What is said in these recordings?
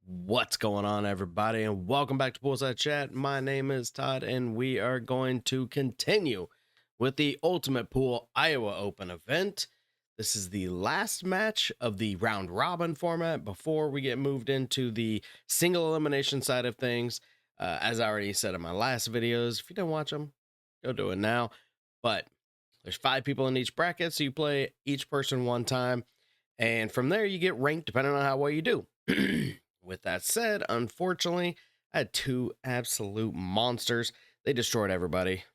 What's going on, everybody, and welcome back to Poolside Chat. My name is Todd, and we are going to continue with the Ultimate Pool Iowa Open event. This is the last match of the round robin format before we get moved into the single elimination side of things. As I already said in my last videos, if you didn't watch them, go do it now. But there's 5 people in each bracket, so you play each person one time, and from there you get ranked depending on how well you do. With that said, unfortunately, I had 2 absolute monsters. They destroyed everybody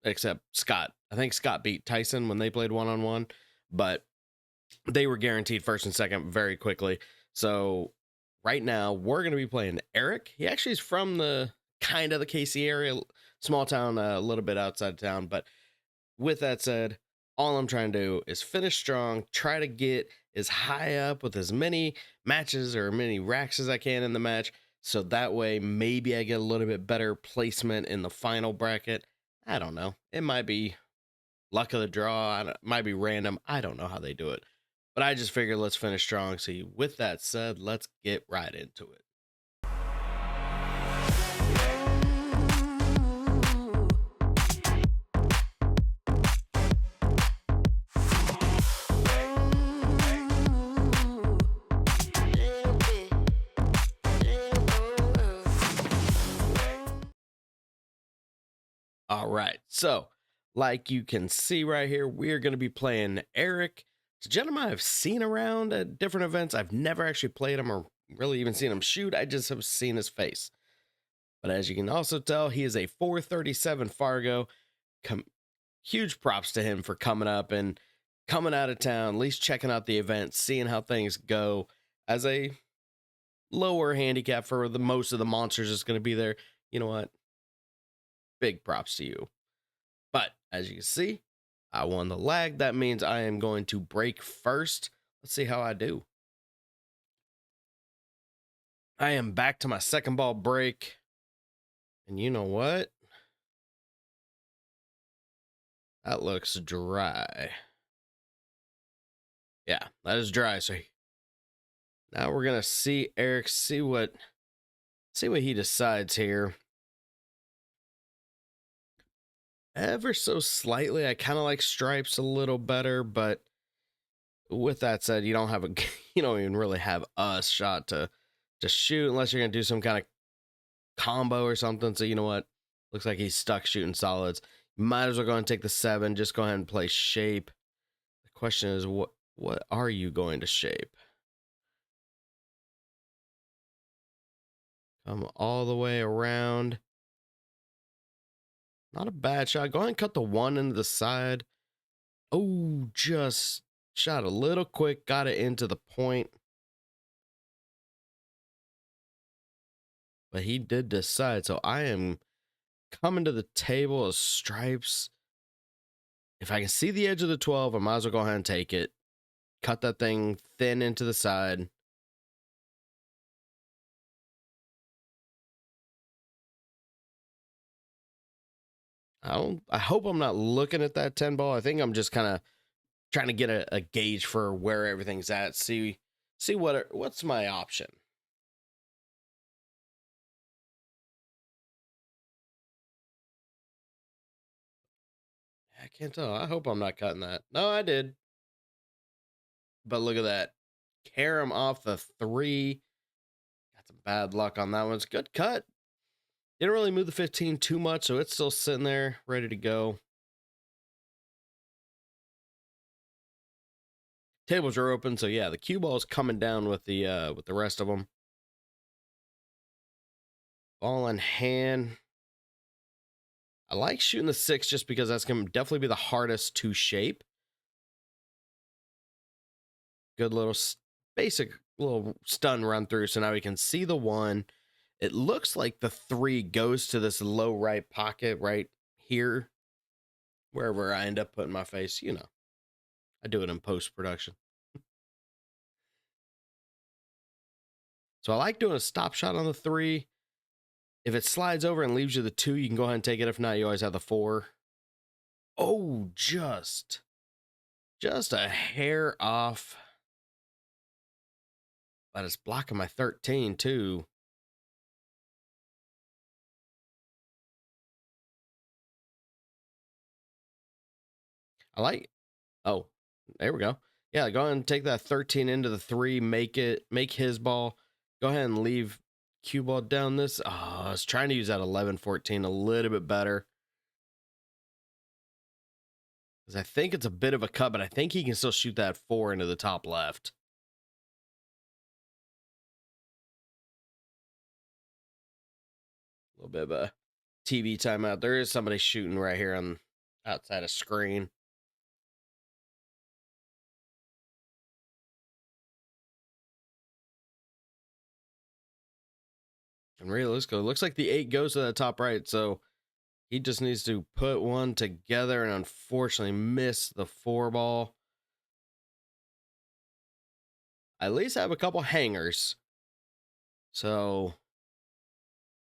except Scott. I think Scott beat Tyson when they played one-on-one, but they were guaranteed first and second very quickly. So right now we're going to be playing Eric. He actually is from the kind of the KC area, small town, a little bit outside of town. But with that said, all I'm trying to do is finish strong, try to get as high up with as many matches or many racks as I can in the match, so that way maybe I get a little bit better placement in the final bracket. I don't know. It might be luck of the draw. It might be random. I don't know how they do it. But I just figured let's finish strong. So with that said, let's get right into it. All right, so like you can see right here, we're going to be playing Eric. It's a gentleman I've seen around at different events. I've never actually played him or really even seen him shoot. I just have seen his face. But as you can also tell, he is a 437 Fargo. Huge props to him for coming up and coming out of town, at least checking out the event, seeing how things go. As a lower handicap for the most of the monsters that's going to be there, you know what? Big props to you. But as you can see, I won the lag. That means I am going to break first. Let's see how I do. I am back to my second ball break. And you know what? That looks dry. Yeah, that is dry. So now we're going to see Eric, see what he decides here. Ever so slightly, I kind of like stripes a little better, but with that said, you don't even really have a shot to shoot unless you're gonna do some kind of combo or something. So you know what? Looks like he's stuck shooting solids. You might as well go and take the 7. Just go ahead and play shape. The question is, what are you going to shape? Come all the way around. Not a bad shot. Go ahead and cut the 1 into the side. Oh, just shot a little quick. Got it into the point. But he did decide. So I am coming to the table of stripes. If I can see the edge of the 12, I might as well go ahead and take it. Cut that thing thin into the side. I hope I'm not looking at that 10 ball. I think I'm just kind of trying to get a gauge for where everything's at. See what's my option. I can't tell. I hope I'm not cutting that. No, I did. But look at that. Carom off the 3. Got some bad luck on that one. It's a good cut. Didn't really move the 15 too much, so it's still sitting there ready to go. Tables are open, so yeah, the cue ball is coming down with the rest of them. Ball in hand. I like shooting the 6 just because that's going to definitely be the hardest to shape. Good little basic little stun run through. So now we can see the 1. It looks like the 3 goes to this low right pocket right here, wherever I end up putting my face. You know, I do it in post-production. So I like doing a stop shot on the 3. If it slides over and leaves you the 2, you can go ahead and take it. If not, you always have the 4. Oh, just a hair off. But it's blocking my 13 too. I like. Oh, there we go. Yeah, go ahead and take that 13 into the 3. Make his ball. Go ahead and leave cue ball down this. Oh, I was trying to use that 11-14 a little bit better. Because I think it's a bit of a cut, but I think he can still shoot that 4 into the top left. A little bit of a TV timeout. There is somebody shooting right here on outside of screen. And realistically, it looks like the 8 goes to the top right, so he just needs to put one together and unfortunately miss the 4 ball. I at least have a couple hangers. So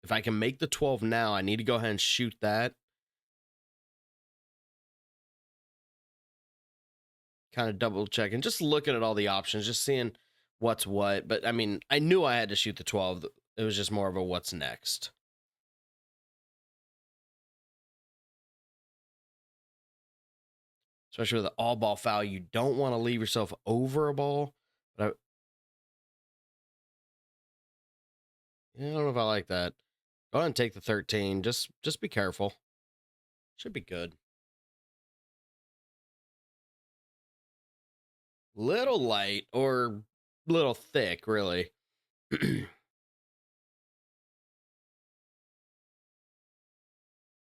if I can make the 12 now, I need to go ahead and shoot that. Kind of double checking, just looking at all the options, just seeing what's what. But I mean, I knew I had to shoot the 12. It was just more of a what's next. Especially with the all ball foul, you don't want to leave yourself over a ball. But I don't know if I like that. Go ahead and take the 13. Just be careful. Should be good. Little light or little thick, really.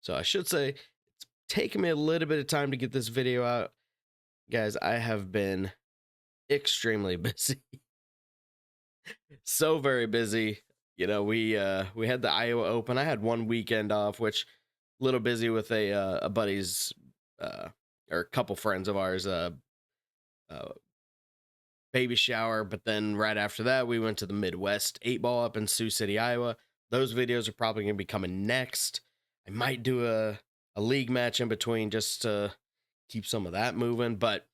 So I should say it's taken me a little bit of time to get this video out. Guys, I have been extremely busy. So very busy. You know, we had the Iowa Open. I had one weekend off, which a little busy with a buddy's or a couple friends of ours baby shower, but then right after that we went to the Midwest 8-ball up in Sioux City, Iowa. Those videos are probably going to be coming next. I might do a league match in between just to keep some of that moving, but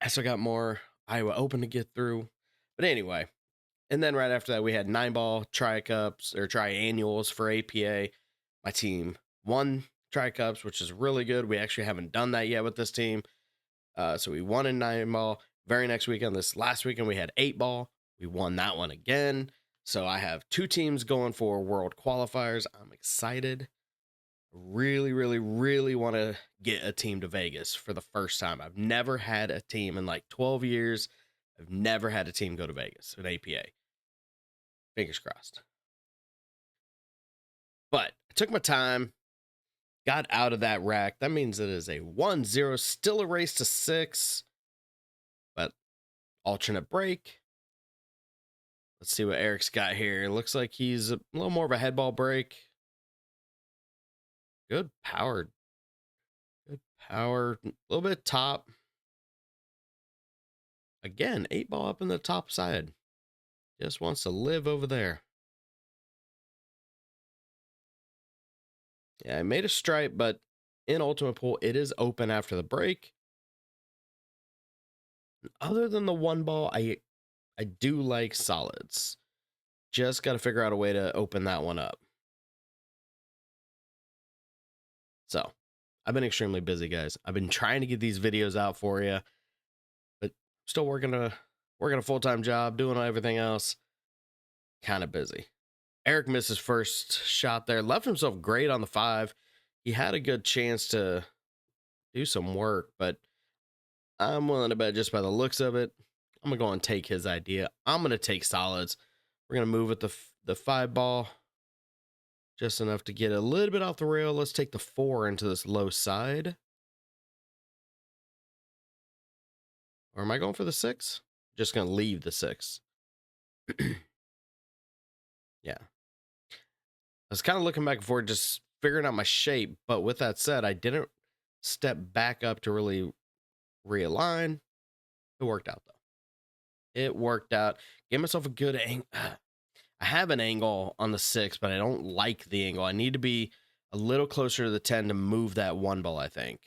I still got more Iowa Open to get through. But anyway, and then right after that we had 9-ball tri-cups or triannuals for APA. My team won tri-cups, which is really good. We actually haven't done that yet with this team. So we won in 9-ball. Very next weekend, this last weekend, we had 8-ball. We won that one again. So I have 2 teams going for world qualifiers. I'm excited. Really, really, really want to get a team to Vegas for the first time. I've never had a team in like 12 years. I've never had a team go to Vegas, an APA. Fingers crossed. But I took my time, got out of that rack. That means it is a 1-0, still a race to 6. But alternate break. Let's see what Eric's got here. It looks like he's a little more of a head ball break. Good power. Good power. A little bit top. Again, 8-ball up in the top side. Just wants to live over there. Yeah, I made a stripe, but in Ultimate Pool, it is open after the break. Other than the 1-ball, I do like solids. Just got to figure out a way to open that one up. So, I've been extremely busy, guys. I've been trying to get these videos out for you, but still working a full-time job, doing everything else. Kind of busy. Eric missed his first shot there. Left himself great on the 5. He had a good chance to do some work, but I'm willing to bet just by the looks of it, I'm going to go and take his idea. I'm going to take solids. We're going to move with the 5-ball. Just enough to get a little bit off the rail. Let's take the 4 into this low side. Or am I going for the 6? Just going to leave the 6. Yeah. I was kind of looking back and forth, just figuring out my shape. But with that said, I didn't step back up to really realign. It worked out, though. It worked out. Gave myself a good angle. I have an angle on the 6, but I don't like the angle. I need to be a little closer to the 10 to move that 1-ball, I think.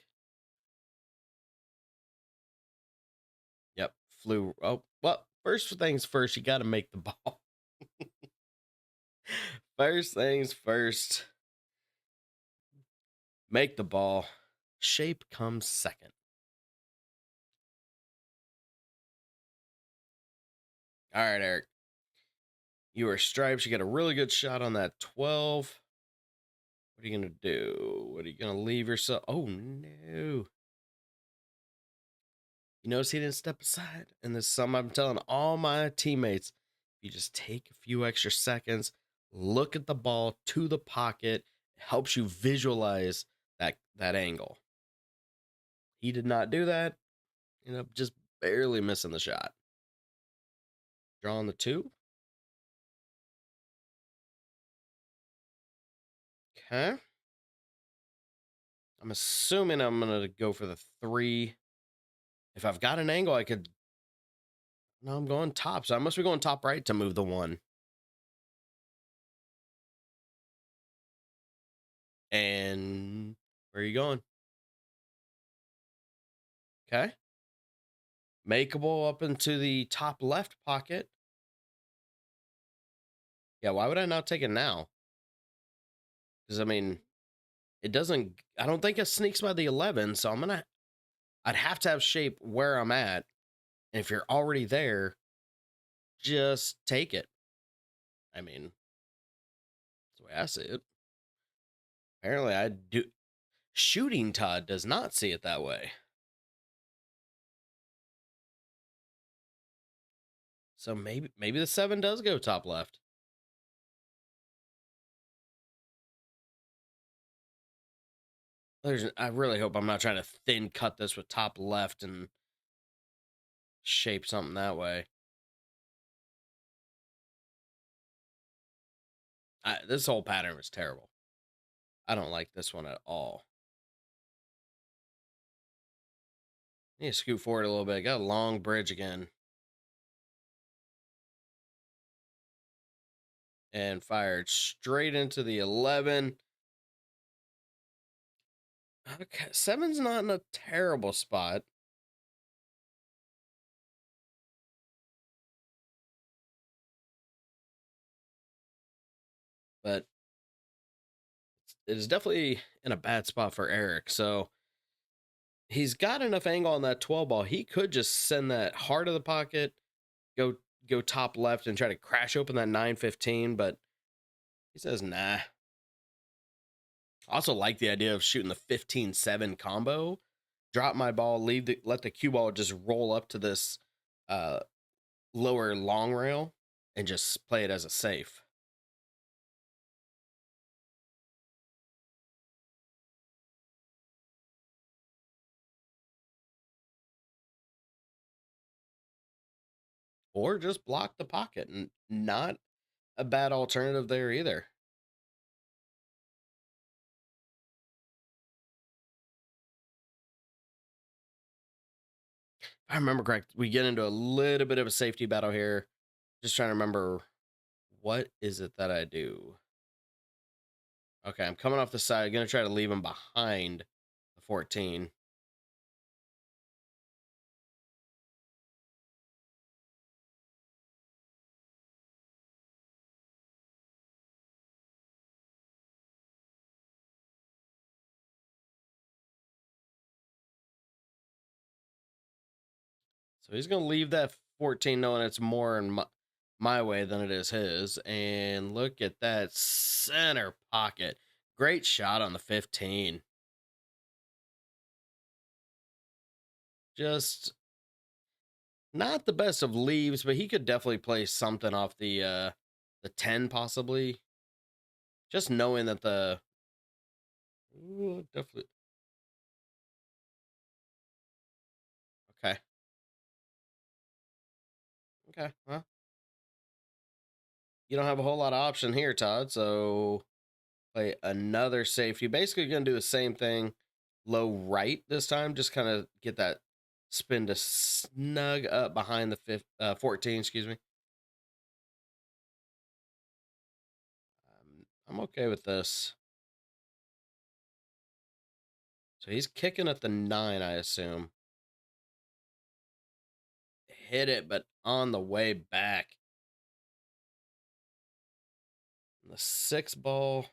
Yep. Flew. Oh, well, first things first, you got to make the ball. First things first, make the ball. Shape comes second. All right, Eric. You are stripes. You got a really good shot on that 12. What are you going to do? What are you going to leave yourself? Oh, no. You notice he didn't step aside? And this is something I'm telling all my teammates. If you just take a few extra seconds, look at the ball to the pocket, it helps you visualize that angle. He did not do that. Ended up just barely missing the shot. Drawing the 2. Okay. I'm assuming I'm going to go for the 3. If I've got an angle, I could... No, I'm going top, so I must be going top right to move the 1. And where are you going? Okay. Makeable up into the top left pocket. Yeah, why would I not take it now? Because, I mean, it doesn't... I don't think it sneaks by the 11, so I'd have to have shape where I'm at. And if you're already there, just take it. I mean, that's the way I see it. Apparently, I do... Shooting Todd does not see it that way. So maybe the 7 does go top left. I really hope I'm not trying to thin cut this with top left and shape something that way. This whole pattern was terrible. I don't like this one at all. I need to scoot forward a little bit. Got a long bridge again. And fired straight into the 11. Okay, 7's not in a terrible spot. But it is definitely in a bad spot for Eric. So he's got enough angle on that 12 ball. He could just send that hard of the pocket, go top left and try to crash open that 9-15, but he says nah. I also like the idea of shooting the 15-7 combo. Drop my ball, let the cue ball just roll up to this lower long rail and just play it as a safe. Or just block the pocket, and not a bad alternative there either. If I remember correct, we get into a little bit of a safety battle here. Just trying to remember, what is it that I do? Okay, I'm coming off the side. I'm going to try to leave him behind the 14. So he's going to leave that 14 knowing it's more in my way than it is his. And look at that center pocket. Great shot on the 15. Just not the best of leaves, but he could definitely play something off the 10 possibly. Just knowing that the... Ooh, definitely. Okay. Okay. Well, you don't have a whole lot of option here, Todd. So play another safety. Basically, going to do the same thing, low right this time. Just kind of get that spin to snug up behind the 14. Excuse me. I'm okay with this. So he's kicking at the 9, I assume. hit it, but on the way back. The 6 ball.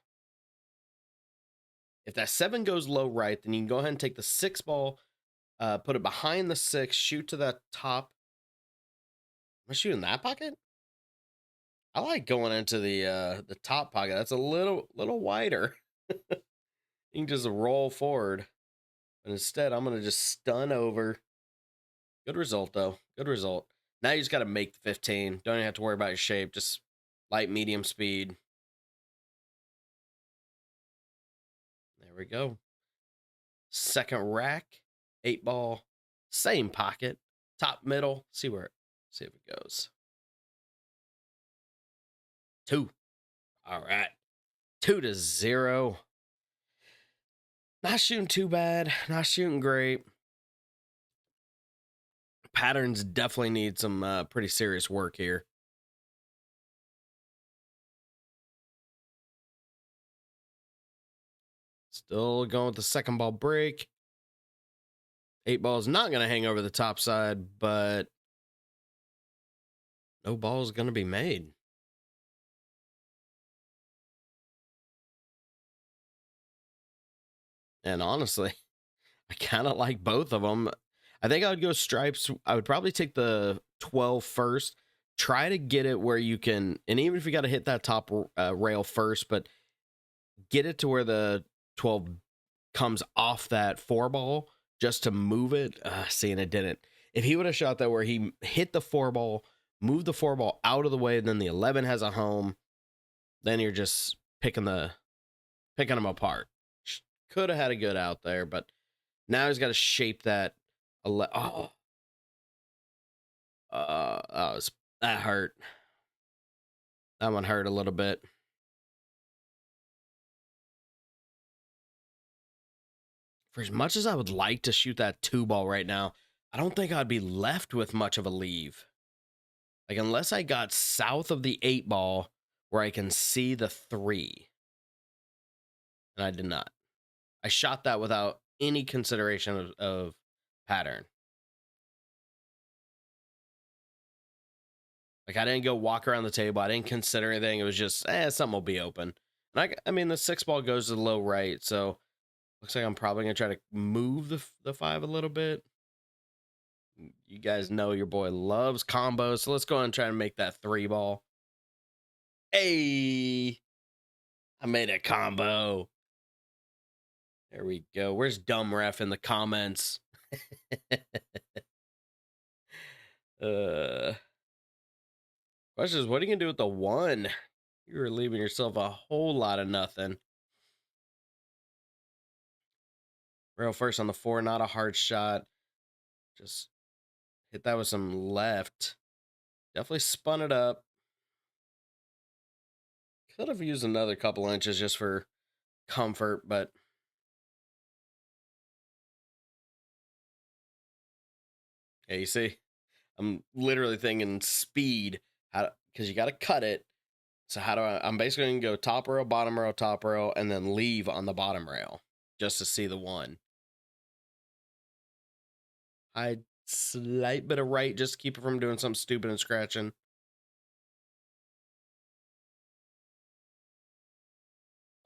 If that 7 goes low right, then you can go ahead and take the 6 ball, put it behind the 6, shoot to that top. Am I shooting that pocket? I like going into the top pocket. That's a little wider. You can just roll forward. But instead, I'm gonna just stun over. Good result though. Good result. Now you just gotta make the 15. Don't even have to worry about your shape. Just light, medium speed. There we go. Second rack, 8 ball, same pocket, top middle. See if it goes. 2. All right. 2-0. Not shooting too bad. Not shooting great. Patterns definitely need some pretty serious work here. Still going with the second ball break. 8 ball is not going to hang over the top side, but no ball is going to be made. And honestly, I kind of like both of them. I think I would go stripes. I would probably take the 12 first. Try to get it where you can, and even if you got to hit that top rail first, but get it to where the 12 comes off that 4 ball just to move it. See, and it didn't. If he would have shot that where he hit the 4 ball, moved the 4 ball out of the way, and then the 11 has a home, then you're just picking them apart. Could have had a good out there, but now he's got to shape that. That hurt. That one hurt a little bit. For as much as I would like to shoot that 2 ball right now, I don't think I'd be left with much of a leave. Like, unless I got south of the 8 ball where I can see the 3. And I did not. I shot that without any consideration of pattern. Like, I didn't go walk around the table. I didn't consider anything. It was just, something will be open. And I mean, the 6 ball goes to the low right, so looks like I'm probably going to try to move the 5 a little bit. You guys know your boy loves combos, so let's go ahead and try to make that 3 ball. Hey, I made a combo. There we go. Where's Dumb Ref in the comments? Question is, what are you gonna do with the 1? You're leaving yourself a whole lot of nothing. Rail first on the 4, not a hard shot. Just hit that with some left. Definitely spun it up. Could have used another couple inches just for comfort, but yeah, you see, I'm literally thinking speed, because you got to cut it. So how do I'm basically going to go top rail, top rail, and then leave on the bottom rail just to see the 1. I slight bit of right just to keep it from doing something stupid and scratching.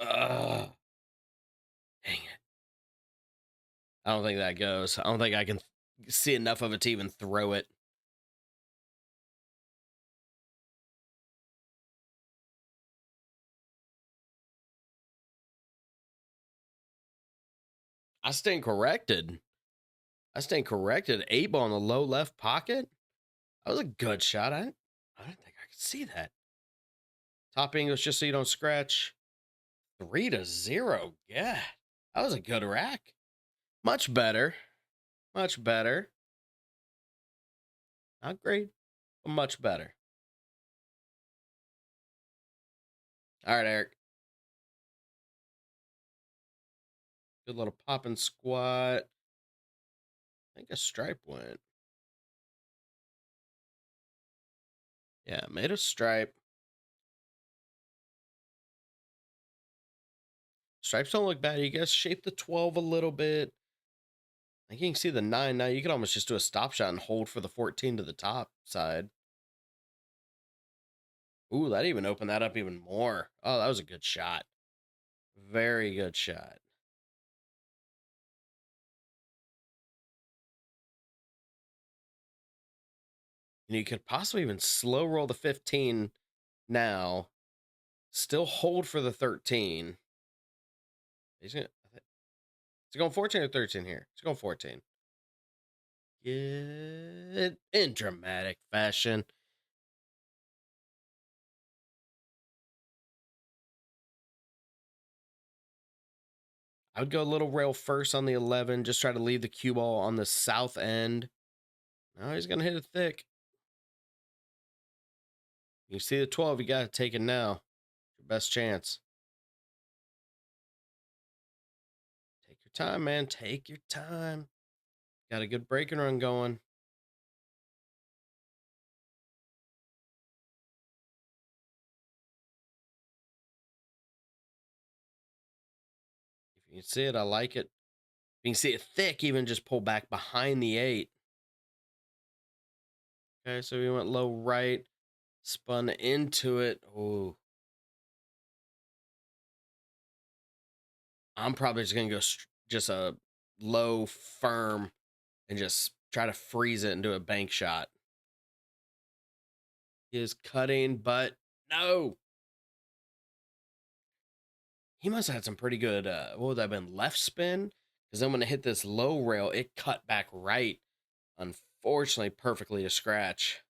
Dang it. I don't think that goes. I don't think I can see enough of it to even throw it. I stand corrected. 8 ball in the low left pocket. That was a good shot. I didn't think I could see that. Top English just so you don't scratch. 3-0. Yeah. That was a good rack. Much better. Much better. Not great, but much better. All right, Eric. Good little pop and squat. I think a stripe went. Yeah, made a stripe. Stripes don't look bad. You guys shape the 12 a little bit. I think you can see the 9 now. You could almost just do a stop shot and hold for the 14 to the top side. Ooh, that even opened that up even more. Oh, that was a good shot. Very good shot. And you could possibly even slow roll the 15 now. Still hold for the 13. He's going 14 or 13 here. He's going 14. Get in dramatic fashion. I would go a little rail first on the 11. Just try to leave the cue ball on the south end. Now he's going to hit it thick. You see the 12. You got to take it now. Your best chance. Take your time, man. Take your time. Got a good break and run going. If you can see it, I like it. If you can see it thick, even just pull back behind the 8. Okay, so we went low right, spun into it. Oh, I'm probably just going to go just a low, firm, and just try to freeze it into a bank shot. He is cutting, but no. He must have had some pretty good, what would that have been, left spin? Because then when it hit this low rail, it cut back right. Unfortunately, perfectly to scratch.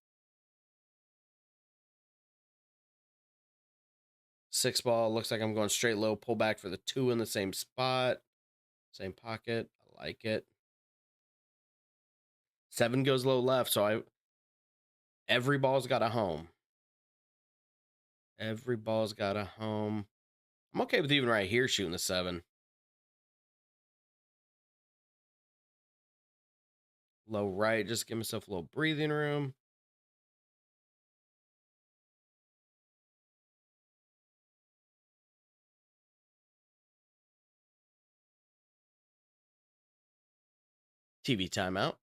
6 ball, looks like I'm going straight low, pull back for the 2 in the same spot. Same pocket. I like it. 7 goes low left, so every ball's got a home. Every ball's got a home. I'm okay with even right here shooting the 7. Low right, just give myself a little breathing room. TV timeout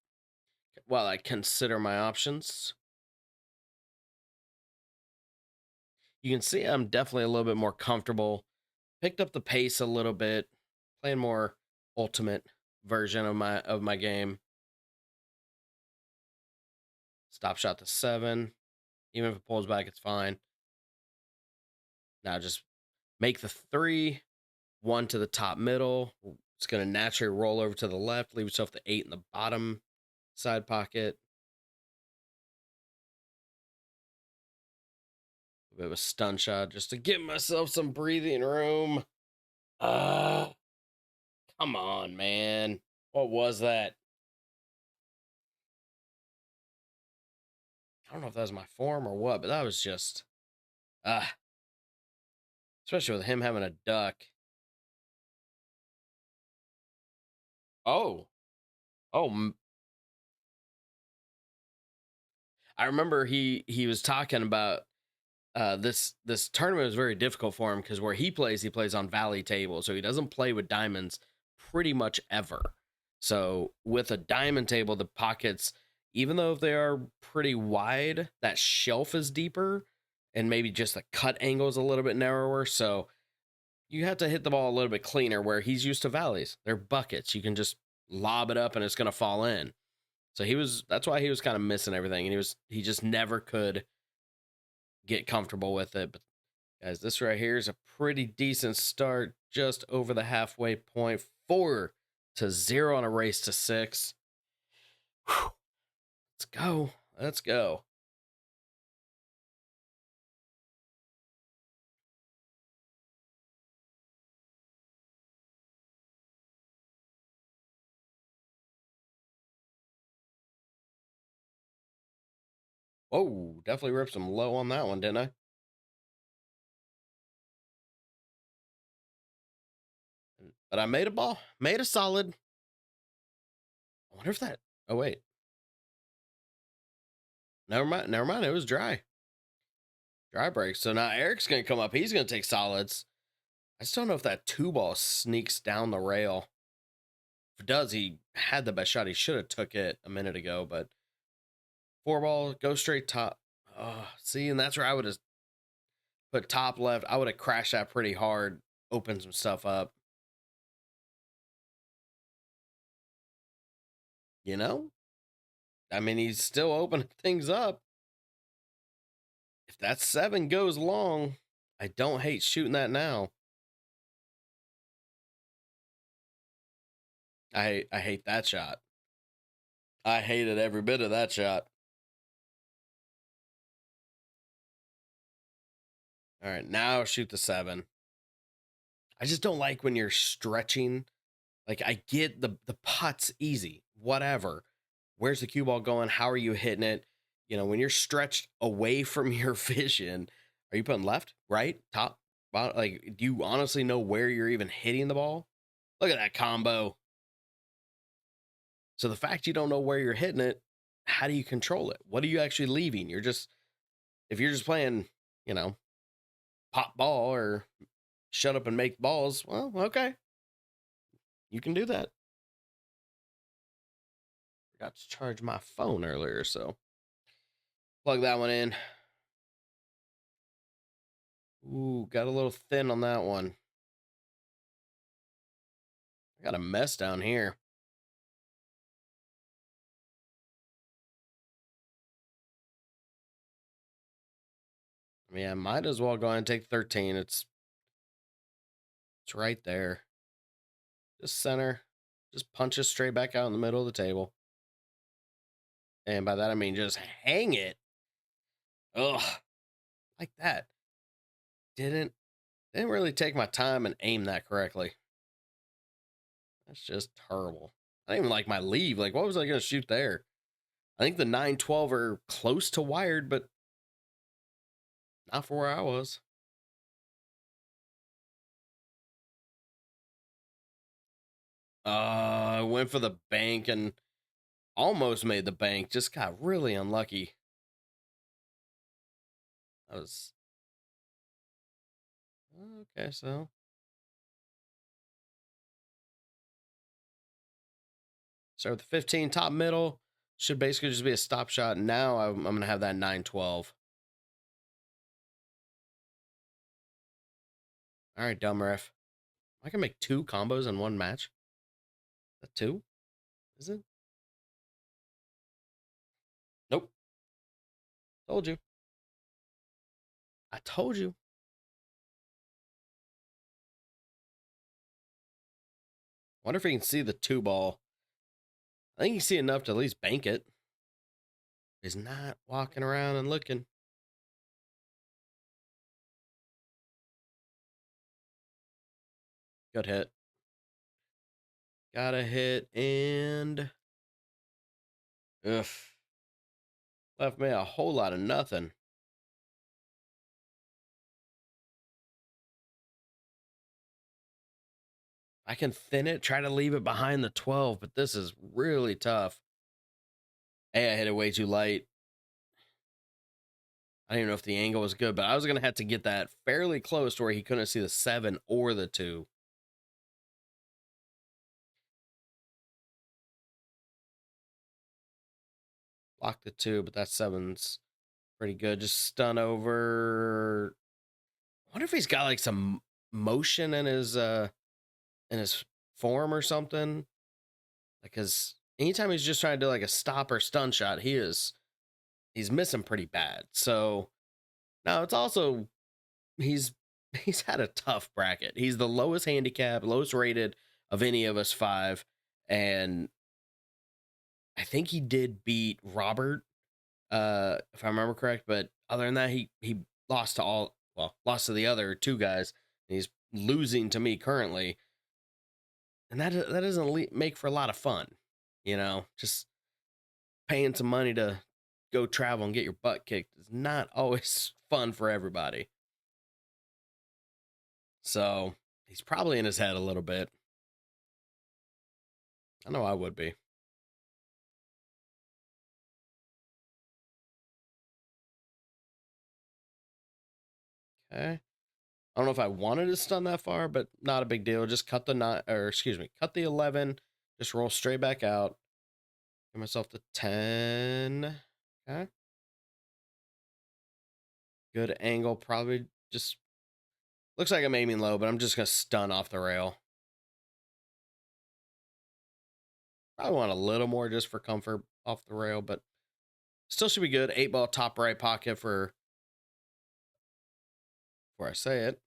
while I consider my options. You can see I'm definitely a little bit more comfortable. Picked up the pace a little bit, playing more ultimate version of my game. Stop shot to 7. Even if it pulls back, it's fine. Now just make the 3, 1 to the top middle. It's going to naturally roll over to the left. Leave yourself the 8 in the bottom side pocket. A bit of a stun shot just to give myself some breathing room. Come on, man. What was that? I don't know if that was my form or what, but that was just, especially with him having a duck. Oh, oh, I remember he was talking about this tournament was very difficult for him because where he plays on valley table, so he doesn't play with diamonds pretty much ever. So with a diamond table, the pockets, even though they are pretty wide, that shelf is deeper, and maybe just the cut angle is a little bit narrower. So you have to hit the ball a little bit cleaner. Where he's used to valleys, they're buckets. You can just lob it up and it's gonna fall in. So that's why he was kind of missing everything, and he just never could get comfortable with it. But guys, this right here is a pretty decent start, just over the halfway point. 4-0 on a race to 6. Whew. Let's go. Let's go. Whoa, definitely ripped some low on that one, didn't I? But I made a ball, made a solid. I wonder if that. Oh wait, never mind. Never mind. It was dry break. So now Eric's gonna come up. He's gonna take solids. I just don't know if that 2 ball sneaks down the rail. it does, he had the best shot. He should have took it a minute ago, but 4 ball, go straight top. Oh, see, and that's where I would have put top left. I would have crashed that pretty hard, opened some stuff up. You know? I mean, he's still opening things up. If that 7 goes long, I don't hate shooting that now. I hate that shot. I hated every bit of that shot. All right, now shoot the 7. I just don't like when you're stretching. Like, I get the putt's easy, whatever. Where's the cue ball going? How are you hitting it? You know, when you're stretched away from your vision, are you putting left, right, top, bottom? Like, do you honestly know where you're even hitting the ball? Look at that combo. So the fact you don't know where you're hitting it, how do you control it? What are you actually leaving? You're just, if you're just playing, you know, pop ball or shut up and make balls, well, okay. You can do that. Forgot to charge my phone earlier, so plug that one in. Ooh, got a little thin on that one. I got a mess down here. I mean, I might as well go ahead and take 13. It's right there. Just center. Just punch it straight back out in the middle of the table. And by that I mean just hang it. Ugh. Like that. Didn't really take my time and aim that correctly. That's just terrible. I didn't even like my leave. Like, what was I going to shoot there? I think the 9-12 are close to wired, but not for where I was. I went for the bank and almost made the bank. Just got really unlucky. I was okay. So start with the 15 top middle. Should basically just be a stop shot. Now I'm gonna have that 9-12. All right, dumb ref. I can make 2 combos in one match. Is that 2? Is it? Nope. Told you. I told you. Wonder if he can see the 2 ball. I think you can see enough to at least bank it. He's not walking around and looking. Good hit. Got a hit and ugh. Left me a whole lot of nothing. I can thin it, try to leave it behind the 12, but this is really tough. Hey, I hit it way too light. I don't even know if the angle was good, but I was going to have to get that fairly close to where he couldn't see the 7 or the 2. Block the 2, but that 7's pretty good. Just stun over. I wonder if he's got like some motion in his form or something. Because anytime he's just trying to do like a stop or stun shot, he's missing pretty bad. So now it's also he's had a tough bracket. He's the lowest handicap, lowest rated of any of us 5, and I think he did beat Robert, if I remember correct. But other than that, he lost to lost to the other 2 guys. And he's losing to me currently, and that doesn't make for a lot of fun. You know, just paying some money to go travel and get your butt kicked is not always fun for everybody. So he's probably in his head a little bit. I know I would be. Okay. I don't know if I wanted to stun that far, but not a big deal. Just cut the 9, or excuse me, cut the 11, Just roll straight back out. Give myself the 10. Okay. Good angle. Probably just looks like I'm aiming low, but I'm just going to stun off the rail. Probably want a little more just for comfort off the rail, but still should be good. 8-ball top right pocket for before I say it.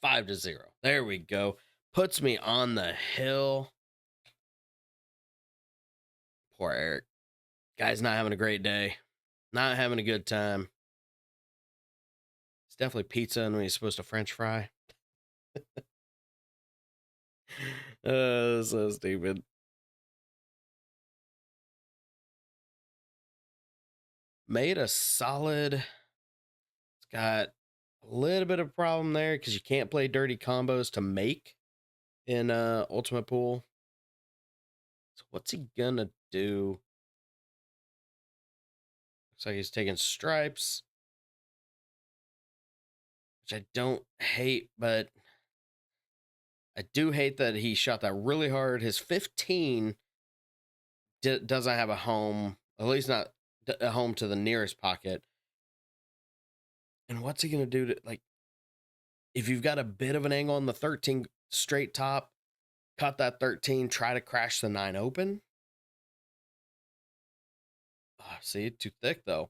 5-0. There we go. Puts me on the hill. Poor Eric. Guy's not having a great day. Not having a good time. It's definitely pizza and when he's supposed to French fry. So stupid. Made a solid. It's got a little bit of a problem there because you can't play dirty combos to make in Ultimate Pool. So what's he gonna do? Looks like he's taking stripes, which I don't hate, but I do hate that he shot that really hard. His 15 doesn't have a home, at least not a home to the nearest pocket. And what's he gonna do to, like, if you've got a bit of an angle on the 13 straight top, cut that 13, try to crash the 9 open? Oh, see, too thick though.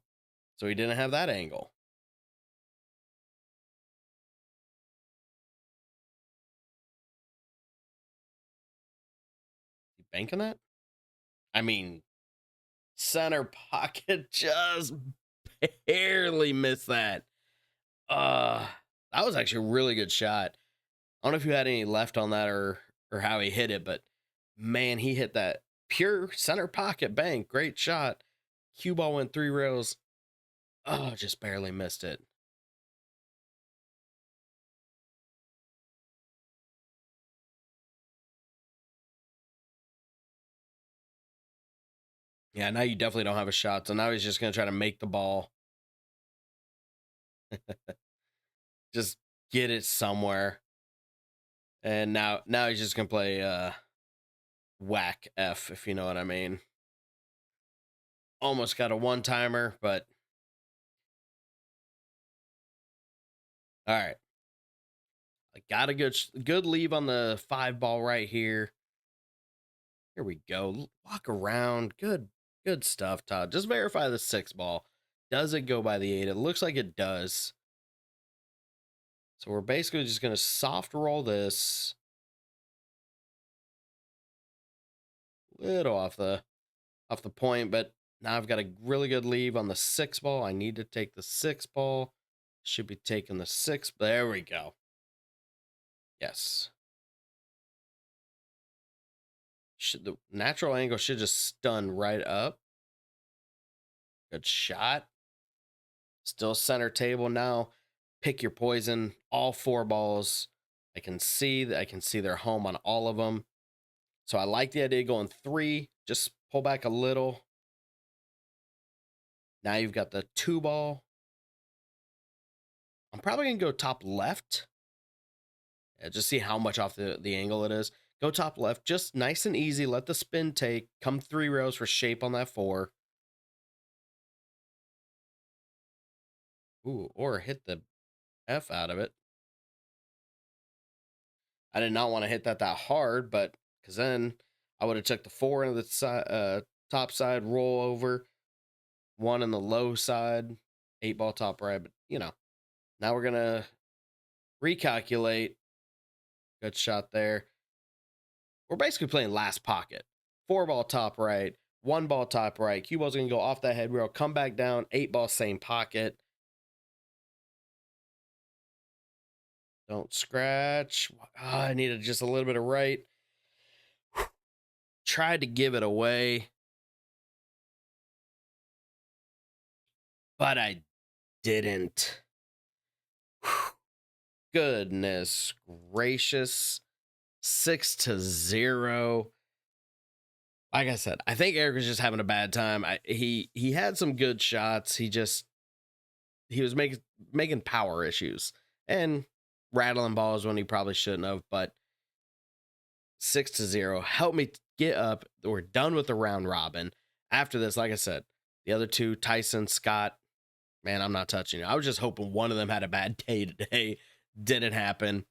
So he didn't have that angle. He banking that? I mean, center pocket just barely missed that. That was actually a really good shot. I don't know if you had any left on that or how he hit it, but man, he hit that pure center pocket bank. Great shot. Cue ball went 3 rails. Oh, just barely missed it. Yeah, now you definitely don't have a shot. So now he's just going to try to make the ball. Just get it somewhere. And now he's just going to play whack F, if you know what I mean. Almost got a one-timer, but all right. I got a good leave on the 5 ball right here. Here we go. Walk around. Good stuff, Todd. Just verify the 6 ball. Does it go by the 8? It looks like it does. So we're basically just going to soft roll this. Little off the point, but now I've got a really good leave on the 6 ball. I need to take the 6 ball. Should be taking the 6. There we go. Yes. The natural angle should just stun right up. Good shot. Still center table now. Pick your poison. All 4 balls. I can see their home on all of them. So I like the idea of going 3. Just pull back a little. Now you've got the 2 ball. I'm probably going to go top left. Yeah, just see how much off the angle it is. Go top left. Just nice and easy. Let the spin take. Come 3 rows for shape on that 4. Ooh, or hit the F out of it. I did not want to hit that hard, but because then I would have took the 4 into the top side, roll over, 1 in the low side, 8 ball top right. But, you know, now we're going to recalculate. Good shot there. We're basically playing last pocket. 4 ball top right, 1 ball top right. Cue ball's going to go off that head rail, come back down, 8 ball same pocket. Don't scratch. Oh, I needed just a little bit of right. Tried to give it away, but I didn't. Goodness gracious. 6-0. Like I said, I think Eric was just having a bad time. He had some good shots. He was making power issues and rattling balls when he probably shouldn't have, but 6-0. Help me get up. We're done with the round robin. After this, like I said, the other two, Tyson, Scott, man, I'm not touching it. I was just hoping one of them had a bad day today. Didn't happen.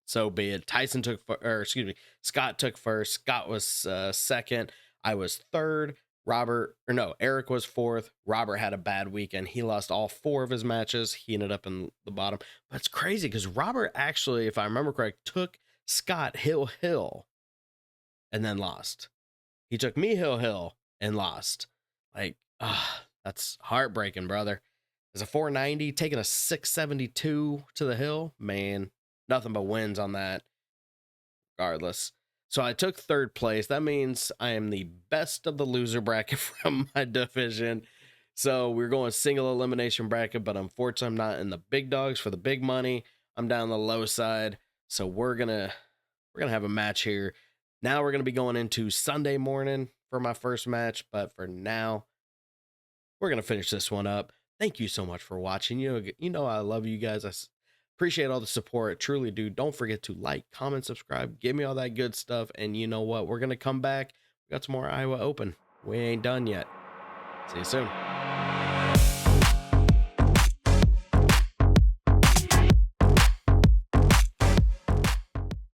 So be it. Tyson took, Scott took first. Scott was second. I was third. Eric was fourth. Robert had a bad weekend. He lost all 4 of his matches. He ended up in the bottom. But it's crazy because Robert actually, if I remember correct, took Scott Hill and then lost. He took me Hill and lost. Like, that's heartbreaking, brother. There's a 490 taking a 672 to the hill. Man, nothing but wins on that regardless. So I took third place. That means I am the best of the loser bracket from my division. So we're going single elimination bracket, but unfortunately I'm not in the big dogs for the big money. I'm down the low side. So we're gonna have a match here. Now we're gonna be going into Sunday morning for my first match, but for now, we're gonna finish this one up. Thank you so much for watching. You know I love you guys. I appreciate all the support. I truly do. Don't forget to like, comment, subscribe, give me all that good stuff. And you know what? We're gonna come back. We got some more Iowa Open. We ain't done yet. See you soon.